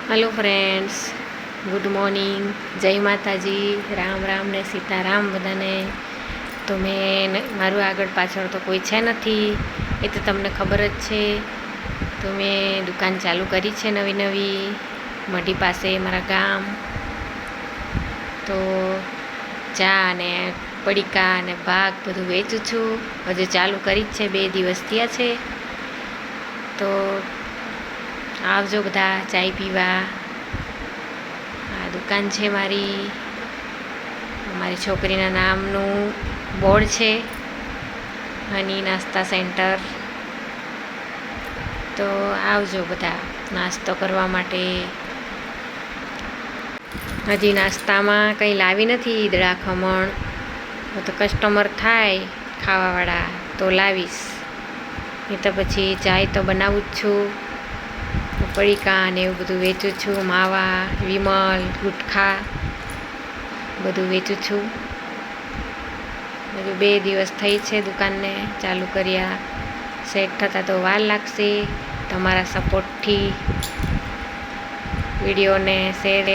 Hello friends, good morning, जय माताजी, राम राम ने सीताराम बधाने। तो मैं मारू आगळ पाछळ तो कोई छे नथी, ए तो तमने खबर ज छे। तो मैं दुकान चालू करी छे नवी नवी मढी पासे मारा गाम। तो चा ने पડીકા ने भाग बधुं वेचું છું। हजू चालू करी छे, 2 દિવસ थया छे। तो आवजो बधा चाय पीवा। आ दुकान छे मारी, मारी छोकरीना नामनु बोर्ड छे, हनी नास्ता सेंटर। तो आवजो बधा नास्तो करवा माटे। हजी नास्तामां कंई लावी नथी, ईदड़ा खमण। तो कस्टमर थाय खावावाळा तो लावीश, नहीं तो पछी चाय तो बनावुं ज छुं। पડીકા ने एवुं बधुं वेचुं छुं, मावा, विमल, गुटखा बधुं वेचुं छुं। हजू 2 દિવસ थई छे दुकानने चालू कर्या। सेट थता तो वार लागशे। तमारा सपोर्टथी विडियोने शेर